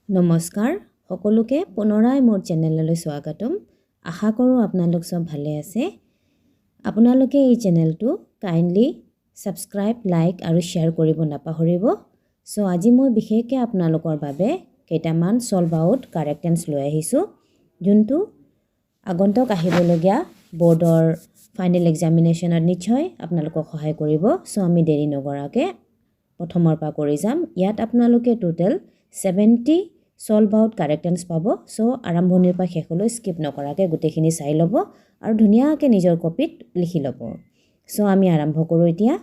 নমস্কাৰ সকলোকে পুনৰাই মোৰ চেনেললৈ স্বাগতম আশা কৰোঁ আপোনালোক সব ভালে আছে আপোনালোকে এই চেনেলটো কাইন্ডলি সাবস্ক্ৰাইব লাইক আৰু শেয়াৰ কৰিব নাপাহৰিব সো আজি মই বিশেষকৈ আপোনালোকৰ বাবে কেইটামান সলভ আউট কাৰেক্টেন্স লৈ আহিছো যোনটো আগন্তুক আহিবলগীয়া বৰ্ডৰ ফাইনেল এক্সামিনেশ্যনত নিশ্চয় আপোনালোকক সহায় কৰিব সো আমি দেৰি নকৰাকৈ প্ৰথমৰ পৰা কৰি যাম ইয়াত আপোনালোকে টোটাল 70 সলভ আউট কাৰেক্টেন্স পাব সো আৰম্ভণিৰ পৰা শেষলৈ স্কিপ নকৰাকৈ গোটেইখিনি চাই ল'ব আৰু ধুনীয়াকৈ নিজৰ কপিত লিখি ল'ব সো আমি আৰম্ভ কৰোঁ এতিয়া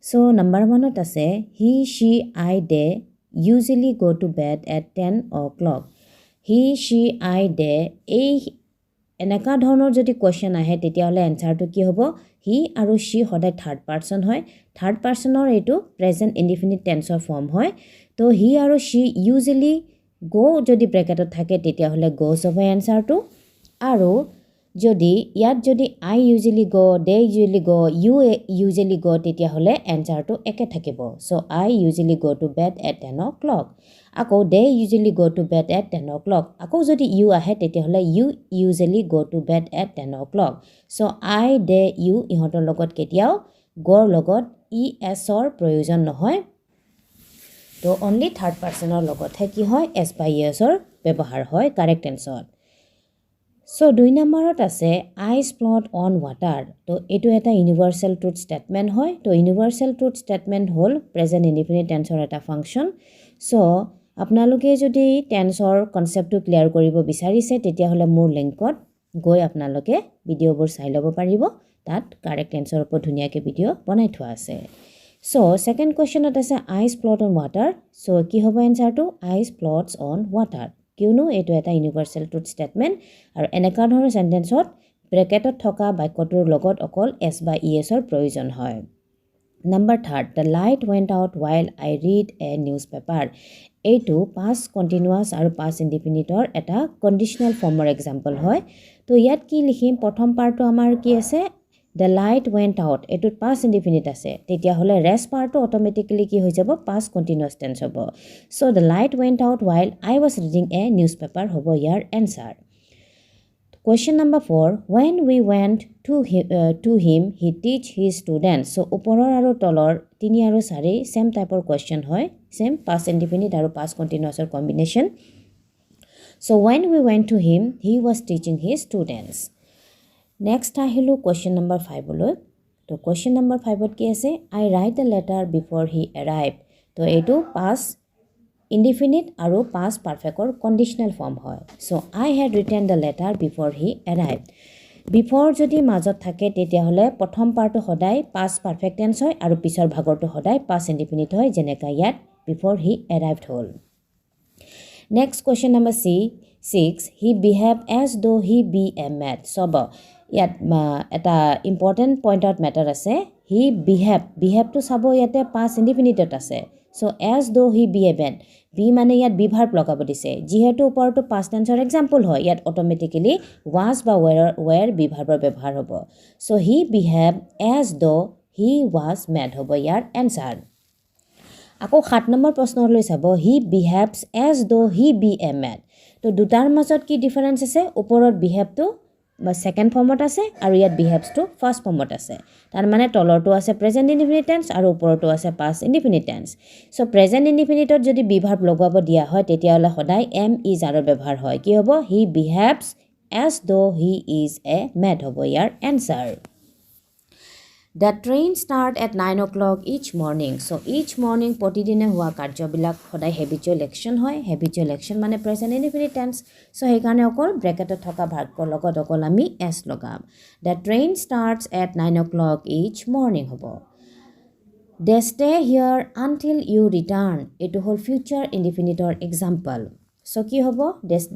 সো নাম্বাৰ 1ত আছে হি she I they usually go to bed at 10 o'clock he she I they এই এনেকা ধৰণৰ যদি কোৱেশ্চন আহে তেতিয়াহলে এনসাৰটো কি হ'ব হি আৰু she সদায় থাৰ্ড পাৰসন হয় থাৰ্ড পাৰসনৰ এইটো প্ৰেজেন্ট ইনডিফিনিট টেন্সৰ ফৰ্ম হয় তো হি আৰু she usually go যদি ব্ৰেকেটত থাকে তেতিয়াহলে goes হ'ব এনসাৰটো আৰু যদি ইয়াত যদি I usually go they usually go you usually go তেতিয়াহলে এনসাৰটো একে থাকিব so I usually go to bed at 10 o'clock আকৌ they usually go to bed at 10 o'clock আকৌ যদি you আহে তেতিয়াহলে you usually go to bed at 10 o'clock so I they you ইহঁতৰ লগত কেতিয়াও go লগত es ৰ প্ৰয়োজন নহয় তো only third personৰ লগতহে কি হয় s by es ৰ ব্যৱহাৰ হয় কাৰেক্ট টেন্সত সো 2 নম্বৰত আছে ice float on water তো এটো এটা ইউনিভাৰ্সাল ট্ৰুথ স্টেটমেন্ট হয় তো ইউনিভাৰ্সাল ট্ৰুথ স্টেটমেন্ট হল প্ৰেজেন্ট ইনডিফিনিট টেন্সৰ এটা ফাংচন সো আপোনালোকে যদি টেন্সৰ কনসেপ্টটো ক্লিয়াৰ কৰিব বিচাৰিছে তেতিয়াহলে মোৰ লিংকত গৈ আপোনালোকে ভিডিঅবোৰ চাই ল'ব পাৰিব তাত কাৰেক্ট টেন্সৰ ওপৰত ধুনীয়াকৈ ভিডিঅ বনাই থোৱা আছে সো সেকেন্ড কোৱেশ্চনত আছে ice float on water so কি হ'ব এনসাৰটো ice floats on water কিয়নো এটো এটা ইউনিভাৰ্সাল ট্ৰুথ স্টেটমেন্ট আৰু এনেকা ধৰণৰ সেন্টেন্সত ব্ৰেকেটত থকা বাক্যটোৰ লগত অকল s বা es ৰ প্ৰয়োজন হয় number 3 the light went out while I read a newspaper এইটো past continuous আৰু past indefiniteৰ এটা কন্ডিশনাল ফৰ্মৰ এক্সাম্পল হয় তো ইয়াত কি লিখিম প্ৰথম পাৰ্টটো আমাৰ কি আছে the light went out এটো past indefinite আছে তেতিয়া হলে rest পাৰ্টটো অটোমেটিক্যালি কি হৈ যাব past continuous tense হ'ব so the light went out while I was reading a newspaper হ'ব ইয়াৰ answer question number 4 when we went to him he teach his students so ওপৰৰ আৰু তলৰ 3 আৰু 4 same টাইপৰ question হয় same past indefinite আৰু past continuous ৰ combination so when we went to him he was teaching his students next আহিলো question number 5 লৈ তো question number 5ত কি আছে I write the letter before he arrived তো এটো past indefinite আৰু past perfect or conditional form হয় so I had written the letter before he arrived before যদি মাজত থাকে তেতিয়াহলে প্ৰথম পাৰ্টটো সদায় past perfect tense হয় আৰু পিছৰ ভাগৰটো সদায় past indefinite হয় যেনেকা ইয়াত before he arrived hall next question number 6 he behaved as though he be a mad সব ইয়াত এটা ইম্পৰ্টেন্ট পইণ্টত মেটাৰ আছে he behave to চাব ইয়াতে past indefinite আছে so as though he be a man be মানে ইয়াত be verb লগাব দিছে যেহেতু ওপৰটো past tense ৰ এক্সাম্পল হয় ইয়াত অটোমেটিক্যালি was বা were be verb ৰ ব্যৱহাৰ হ'ব so he behaved as though he was mad হ'ব ইয়াৰ answer আকৌ 7 নম্বৰ প্ৰশ্নলৈ চাব he behaves as though he be a man তো দুটাৰ মাজত কি ডিফাৰেন্স আছে ওপৰত behave to বা সেকেন্ড ফৰ্মত আছে আৰু ইয়াত behaves to ফাৰ্স্ট ফৰ্মত আছে তাৰ মানে তলৰটো আছে প্ৰেজেন্ট ইনডিফিনিট টেন্স আৰু ওপৰটো আছে past indefinite tense so present ইনডিফিনিটত যদি বি ভাৰ্ব লগাব দিয়া হয় তেতিয়াহলে সদায় am is আৰৰ ব্যৱহাৰ হয় কি হ'ব he behaves as though he is a mad হ'ব ইয়াৰ answer The train start at 9 o'clock each morning. So each morning প্ৰতিদিনে হোৱা কাৰ্যবিলাক সদায় habitual action হয় habitual action মানে present indefinite tense so সেইকাৰণে অকল ব্ৰেকেটত থকা ভাৰ্বৰ লগত অকল আমি s লগাম The train starts at 9 o'clock each morning হ'ব They stay here until you return এটো হল future indefinite or example so কি হ'ব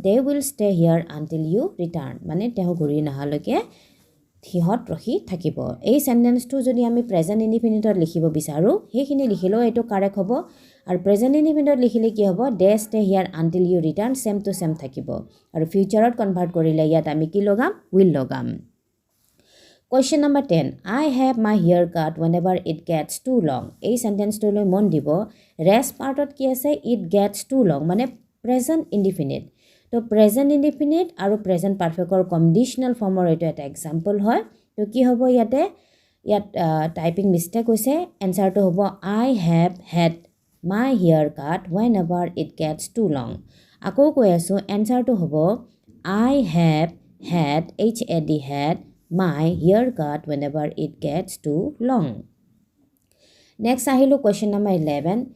they will stay here until you return মানে তেওঁ ঘূৰি নহালৈকে হিহত ৰখি থাকিব এই সেন্টেন্সটো যদি আমি প্ৰেজেন্ট ইনডিফিনিটত লিখিব বিচাৰো হেখিনি লিখিলো এটো কাৰেক্ট হ'ব আৰু প্ৰেজেন্ট ইনডিফিনিটত লিখিলে কি হ'ব they stay here until you return same to same থাকিব আৰু ফিউচাৰত কনভাৰ্ট কৰিলে ইয়াত আমি কি লগাম will লগাম Question number 10. I have my hair cut whenever it gets too long. এই সেন্টেন্সটোলৈ মন দিব rest পাৰ্টত কি আছে it gets too long মানে present indefinite তো present indefinite আৰু present perfectৰ conditional formৰ এইটো এটা example হয় তো কি হ'ব ইয়াতে ইয়াত টাইপিং মিষ্টেক হৈছে এনসাৰটো হ'ব I have had my hair cut whenever it gets too long আকৌ কৈ আছো এনসাৰটো হ'ব I have had had my hair cut whenever it gets too long. Next ahilo question number 11.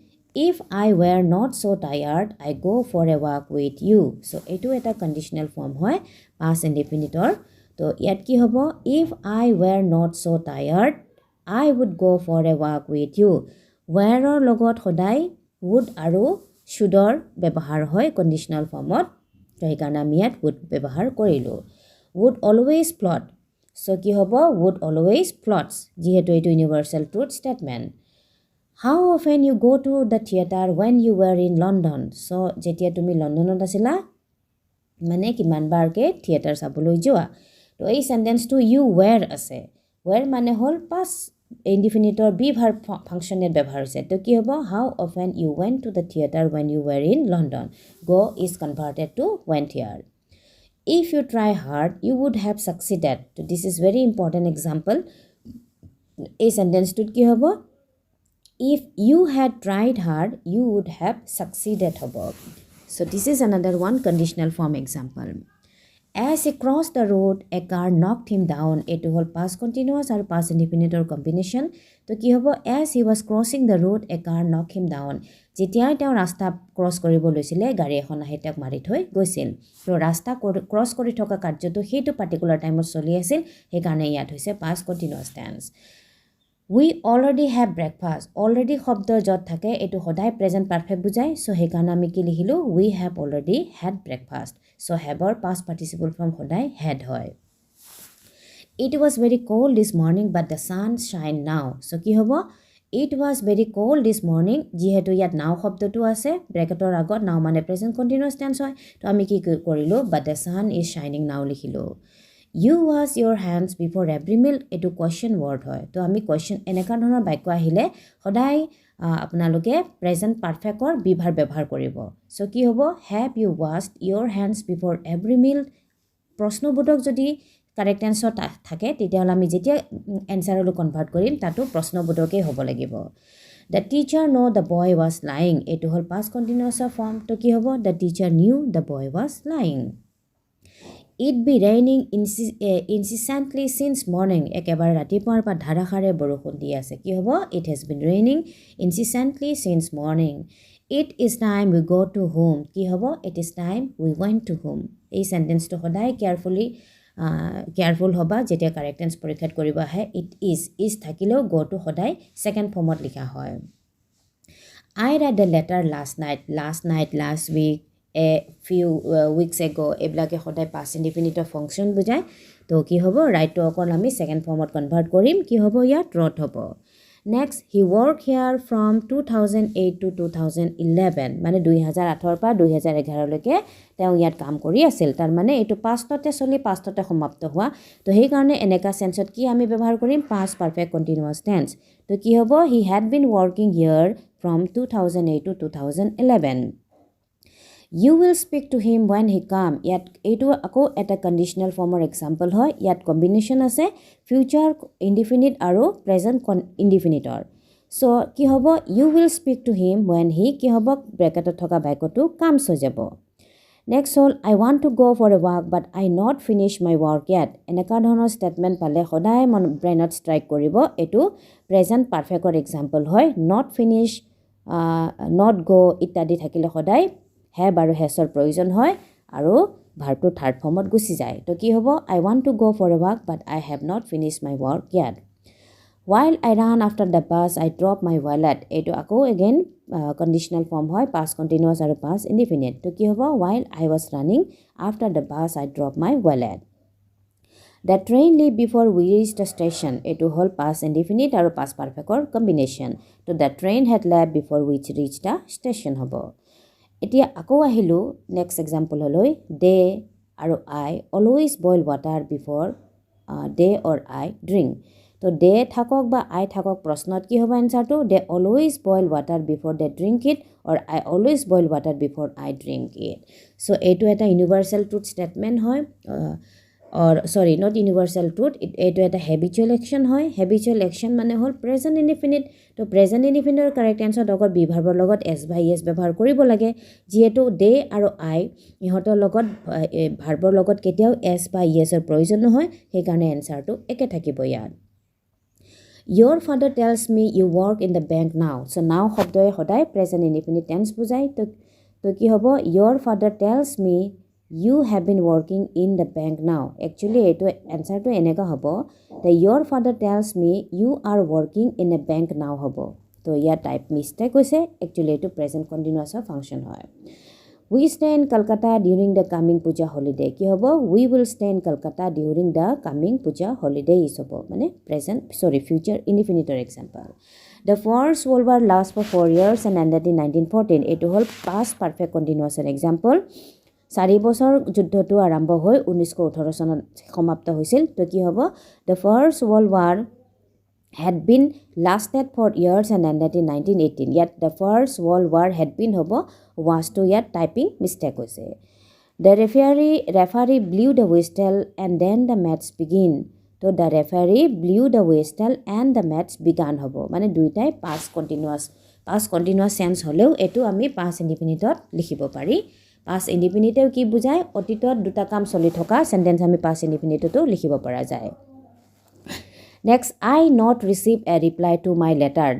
If I were not so tired, I go for a walk with you. So etu eta conditional form hoy past indefinite or to yat ki hobo if I were not so tired, I would go for a walk with you. Were or logot hodai would aru should or bebahar hoy conditional form ot to hekana miat would bebahar korilu. Would always plot. So ki hobo would always plots jihetu etu universal truth statement. How often you go to the theater when you were in London? So jetia tumi London ot asila mane kiman bar ke theater saboloi joa to ei sentence to you were ase were mane hol past indefinite or be verb function et ব্যবহার hoise to ki hobo how often you went to the theater when you were in London. Go is converted to went here. If you try hard, you would have succeeded. So this is very important example. A sentence to ki hobo? If you had tried hard, you would have succeeded hobo. So this is another one conditional form example. As he crossed the road, a car knocked him down. Etu hol past continuous or past indefinite or combination. To ki hobo? As he was crossing the road, a car knocked him down. যেতিয়া তেওঁ ৰাস্তা cross কৰিব লৈছিলে গাড়ী এখন আহি তেওঁক মাৰি থৈ গৈছিল তো ৰাস্তা ক্ৰছ কৰি থকা কাৰ্যটো সেইটো পাৰ্টিকুলাৰ টাইমত চলি আছিল সেইকাৰণে ইয়াত হৈছে past continuous tense. We already have breakfast. Already শব্দ যত থাকে এটো সদায় present perfect বুজায় সো সেইকাৰণে আমি কি লিখিলো we have already had breakfast. So have or past participle form সদায় had হয়. It was very cold this morning but the sun shine now. So কি হ'ব It was very cold this morning. Jihetu yat now শব্দটো আছে ব্ৰ্যাকেটৰ আগত now মানে present continuous tense হয় তো আমি কি কৰিলো but the sun is shining now লিখিলো. You wash your hands before every meal এটো question word হয় তো আমি question এনেকা ধৰণৰ বাক্য আহিলে সদায় আপোনালোকে present perfect or be verb ব্যৱহাৰ কৰিব. So কি হ'ব have you washed your hands before every meal প্ৰশ্নবোধক যদি correct answer থাকে তেতিয়াহলে আমি যেতিয়া answer হলো কনভাৰ্ট কৰিম তাতো প্ৰশ্নবোধকে হ'ব লাগিব. The teacher know the boy was lying. এটো হল past continuous form তো কি হ'ব the teacher knew the boy was lying. It be raining incessantly since morning. একেবাৰে ৰাতিপুৱাৰ পৰা ধাৰাসাৰে বৰষুণ দি আছে কি হ'ব it has been raining incessantly since morning. It is time we go to home. কি হ'ব it is time we went to home. এই সেন্টেন্সটো সদায় কেয়ারফুল হবা যেতিয়া কারেক্ট টেন্স পৰীক্ষাত কৰিব আহে it is থাকিলেও go to সদায় সেকেন্ড ফর্মত লিখা হয়. I read the letter last night last week a few weeks ago এবলাকে সদায় past indefinite function বুজায় তো কি হ'ব রাইট টু অকল আমি সেকেন্ড ফর্মত কনভার্ট কৰিম কি হ'ব ইয়াত rot হ'ব. Next he worked here from 2008 to 2011 মানে 2008 পৰা 2011 লৈকে তেওঁ ইয়াত কাম কৰি আছিল তাৰ মানে এটো পাষ্টতে চলি পাষ্টতে সমাপ্ত হোৱা তো সেই কাৰণে এনেকা সেন্সত কি আমি ব্যৱহাৰ কৰিম past perfect continuous tense তো কি হ'ব he had been working here from 2008 to 2011. You will speak to him when he come. ইয়াত এটো আকৌ এটা conditional former example হয় ইয়াত combination আছে future indefinite আৰু present indefinite or so কি হ'ব you will speak to him when he কি হ'ব ব্র্যাকেটত থকা বাক্যটো comes হৈ যাব. Next hall I want to go for a walk but I not finish my work yet. এনেকা ধৰণৰ statement পালে সদায় মন ব্ৰেইনত strike কৰিব এটো present perfect or example হয় not finish not go ইত্যাদি থাকিলে সদায় have আৰু hasৰ প্ৰয়োজন হয় আৰু ভাৰ্বটো থাৰ্ড ফৰ্মত গুছি যায় তো কি হ'ব I want to go for a walk but I have not finished my work yet. While I ran after the bus I dropped my wallet. এটো আকৌ again conditional form হয় past continuous আৰু past indefinite তো কি হ'ব while I was running after the bus I dropped my wallet. The train leave before we reached the station. এটো হল past indefinite আৰু past perfect or combination তো the train had left before we reached the station হ'ব. এতিয়া আকৌ আহিলো next example হলৈ they আৰু I always boil water before they or I drink. তো they থাকক বা I থাকক প্ৰশ্নত কি হ'ব এনসাৰটো they always boil water before they drink it or I always boil water before I drink it. So এইটো এটা ইউনিভাৰ্সেল ট্ৰুথ স্টেটমেন্ট হয় or sorry not universal truth এইটো এটা habitual action হয় habitual action মানে হল present indefinite তো present indefinite correct answer ডগৰ বি ভাৰ্বৰ লগত s by s ব্যৱহাৰ কৰিব লাগে যেহেতু they আৰু I ইহতৰ লগত ভাৰ্বৰ লগত কেতিয়াও s by s ৰ প্ৰয়োজন নহয় সেই কাৰণে এনসাৰটো একে থাকিব ইয়াত Your father tells me you work in the bank now. So now শব্দয়ে সদায় present indefinite tense বুজায় তো কি হ'ব Your father tells me you have been working in the bank now. Actually এইটো answerটো এনেকা হ'ব that your father tells me you are working in a bank now হ'ব তো ইয়াৰ type mistake হৈছে actually এইটো present continuous function হয় We stay in Calcutta during the coming puja holiday. কি হ'ব? We will stay in Calcutta during the coming puja holiday is হ'ব মানে present future indefinite example. The First World War last for 4 years and ended in 1914. এইটো হ'ল past perfect continuous example. 4 বছৰ যুদ্ধটো আৰম্ভ হৈ 1918 চনত সমাপ্ত হৈছিল তো কি হ'ব The First World War had been lasted for years and ended in 1918 yet the First World War had been hobo was to yet typing mistake hoise the referee blew the whistle and then the match begin so the referee blew the whistle and the match began hobo mane duitai past continuous tense holeu etu ami past indefinite likhibo pari past indefinite ki bujay otitot duta kam choli thoka sentence ami past indefinite to likhibo para jay Next, I not receive a reply to my letter.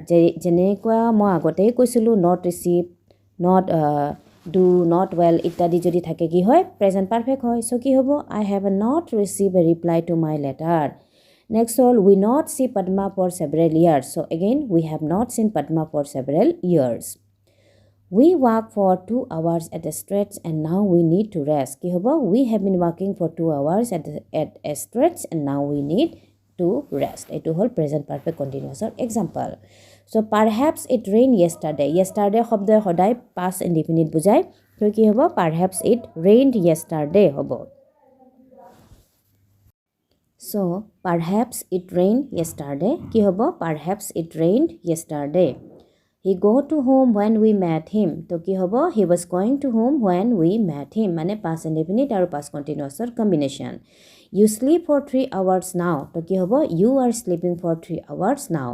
যেনেকুৱা মই আগতেই কৈছিলো not receive, not do, not well ইত্যাদি যদি থাকে কি হয় present perfect হয় so কি হ'ব I have not received a reply to my letter. Next all we not see Padma for several years. So again we have not seen Padma for several years. We walk for 2 hours at a stretch and now we need to rest. কি হ'ব we have been walking for 2 hours at a stretch and now we need to rest. It whole present perfect continuous example. So perhaps it rained yesterday. Yesterday শব্দ সদায় past indefinite বুজায় তো কি হ'ব perhaps it rained yesterday হ'ব So perhaps it rained yesterday কি হ'ব perhaps it rained yesterday He go to home when we met him তো কি হ'ব he was going to home when we met him মানে past indefinite আৰু past continuous combination You sleep for 3 hours now. তো কি হ'ব you are sleeping for 3 hours now.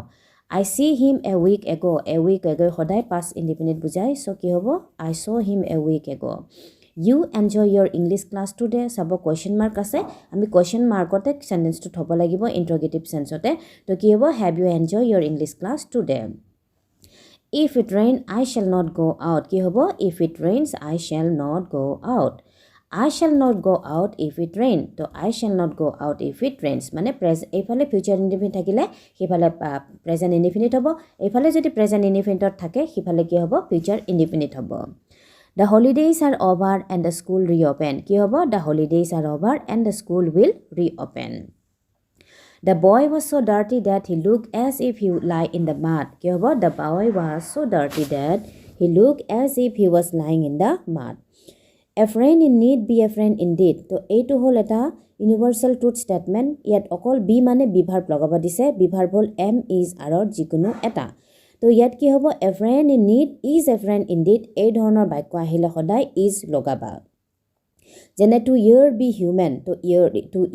I see him a week ago. A week ago সদায় past indefinite বুজায় so কি হ'ব I saw him a week ago. You enjoy your English class today. সব question mark আছে আমি question markতে sentence টো থব লাগিব interrogative senseতে তো কি হ'ব have you enjoy your English class today? If it rain I shall not go out. কি হ'ব if it rains I shall not go out. I shall not go out if it rain. তো I shall not go out if it rains. মানে এইফালে future indefinite থাকিলে সেইফালে present indefinite হ'ব এইফালে যদি present indefinite থাকে সেইফালে কি হ'ব future indefinite হ'ব The holidays are over and the school reopen. কি হ'ব The holidays are over and the school will reopen. The boy was so dirty that he looked as if he would lie in the mud. কি হ'ব The boy was so dirty that he looked as if he was lying in the mud. A friend in need be a friend indeed. তো এইটো হল এটা universal truth statement ইয়াত অকল be মানে be verb লগাব দিছে be verb hall am is আৰৰ যিকোনো এটা তো ইয়াত কি হ'ব a friend in need is a friend indeed এই ধৰণৰ বাক্য আহিলে সদায় is লগাবা যেনে to year be human to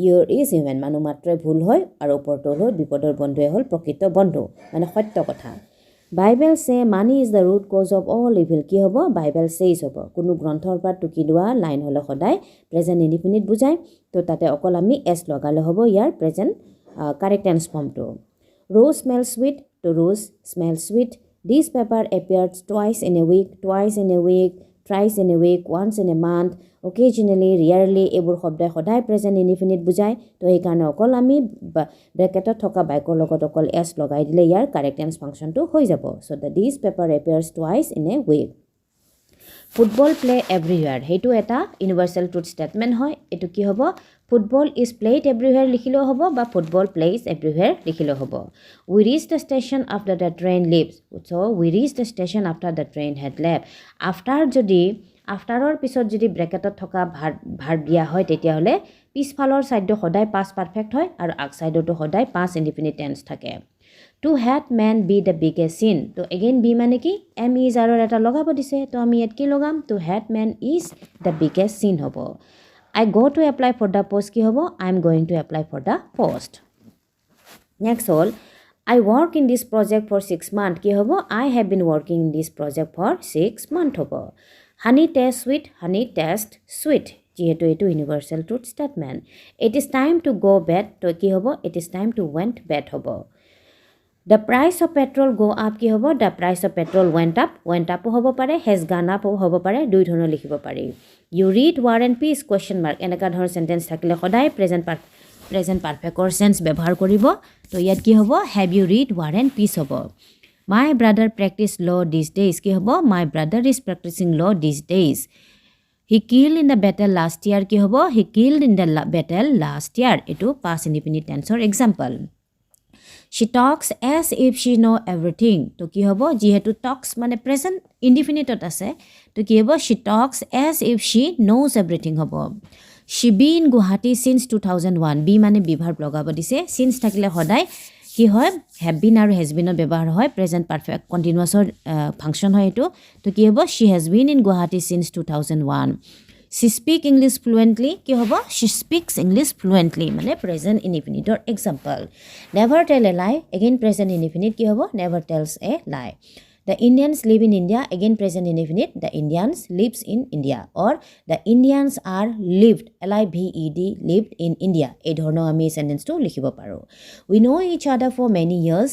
year is human মানুহ মাত্ৰে ভুল হয় আৰু ওপৰটো হ'ল বিপদৰ বন্ধুৱে হ'ল প্ৰকৃত বন্ধু মানে সত্য কথা Bible say money is the root cause of all evil. কি হ'ব Bible says হ'ব কোনো গ্ৰন্থৰ পৰা টুকি লোৱা লাইন হলে সদায় present indefinite বুজায় তো তাতে অকল আমি s লগালে হ'ব ইয়াৰ present correct tense form টো Rose smells sweet to rose smells sweet. This paper appears twice in a week, thrice in a week, once in a month, occasionally, rarely এইবোৰ শব্দ সদায় present indefinite বুজায় তো এই কাৰণে অকল আমি ব্ৰেকেটত থকা বাক্যৰ লগত অকল s লগাই দিলে ইয়াৰ correct tense function টো হৈ যাব so the this paper appears twice in a week Football play everywhere হেতু এটা universal truth statement হয় এটো কি হ'ব Football is played everywhere লিখিলো হ'ব বা football plays everywhere লিখিলো হ'ব We reached the station after the train leaves so we reached the station after the train had left after যদি আফটাৰৰ পিছত যদি ব্ৰেকেটত থকা ভাৰ্ব দিয়া হয় তেতিয়া হলে পিছফালৰ সাইডটো সদায় past perfect হয় আৰু আগ সাইডটো সদায় past indefinite tense থাকে to had man be the biggest sin তো again be মানে কি am is আৰু এটা লগাব দিছে তো আমি ইয়াত কি লগাম to had man is the biggest sin হ'ব I go to apply for the post কি হ'ব I am going to apply for the post next all I work in this project for 6 months কি হ'ব I have been working in this project for 6 months হ'ব honey tastes sweet honey tastes sweet যেহেতু এটো universal truth statement it is time to go bed তো কি হ'ব it is time to went bed হ'ব the price of petrol go up কি হ'ব the price of petrol went up হ'ব পাৰে has gone up হ'ব পাৰে দুই ধৰণৰ লিখিব পাৰি you read war and peace question mark এনেকা ধৰণৰ সেন্টেন্স থাকিলে সদায় প্ৰেজেন্ট পাৰফেক্ট or sense ব্যৱহাৰ কৰিব তো ইয়াত কি হ'ব have you read war and peace হ'ব my brother practice law these days কি হ'ব my brother is practicing law these days he killed in the battle last year কি হ'ব he killed in the battle last year এটো past indefinite tense or example she talks as if she know everything তো কি হ'ব যেহেতু talks মানে present indefinite আছে তো কি হ'ব she talks as if she knows everything হ'ব she been Guwahati since 2001 be মানে বিভাৰ লগাব দিছে since থাকিলে সদায় কি হয় have been আৰু has been ব্যৱহাৰ হয় present perfect continuous function হয় এটো তো কি হ'ব she has been in Guwahati since 2001 she speak English fluently কি হ'ব she speaks English fluently মানে present indefinite or example never tell a lie again present indefinite কি হ'ব never tells a lie the Indians live in India again present indefinite the Indians lives in India or the Indians are lived lived lived in India এই ধৰণৰ আমি সেন্টেন্সটো লিখিব পাৰো we know each other for many years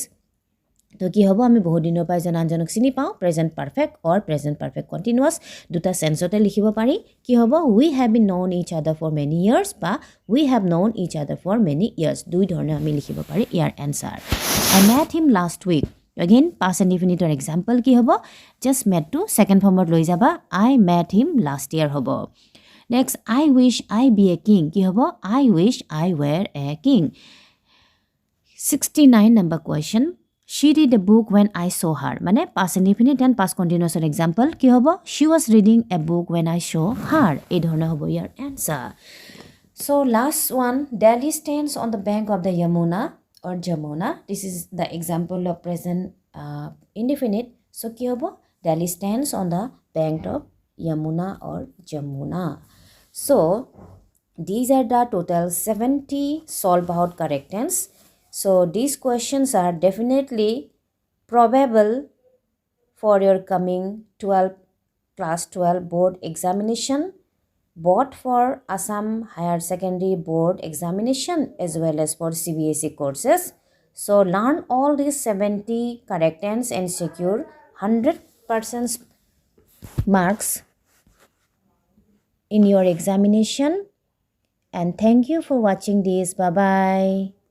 তো কি হ'ব আমি বহু দিনৰ পৰা জনাজনক চিনি পাওঁ present perfect or present perfect continuous দুটা সেন্সতে লিখিব পাৰি কি হ'ব we have been known each other for many years বা we have known each other for many years দুই ধৰণে আমি লিখিব পাৰি ইয়াৰ answer I met him last week again past indefinite or example কি হ'ব just met to second form লৈ যাবা I met him last year হ'ব next I wish I be a king কি হ'ব I wish I were a king 69 number question she read a book when I saw her মানে past indefinite and past continuous or example কি হ'ব she was reading a book when I saw her এই ধৰণৰ হ'ব ইয়াৰ answer so last one Delhi stands on the bank of the Yamuna or Jamuna this is the example of present indefinite so কি হ'ব Delhi stands on the bank of Yamuna or Jamuna so these are the total 70 solve out correct tense so these questions are definitely probable for your coming class 12 board examination both for Assam Higher Secondary Board examination as well as for CBSE courses. So learn all these 70 correct tense and secure 100% marks in your examination. And thank you for watching this. Bye-bye.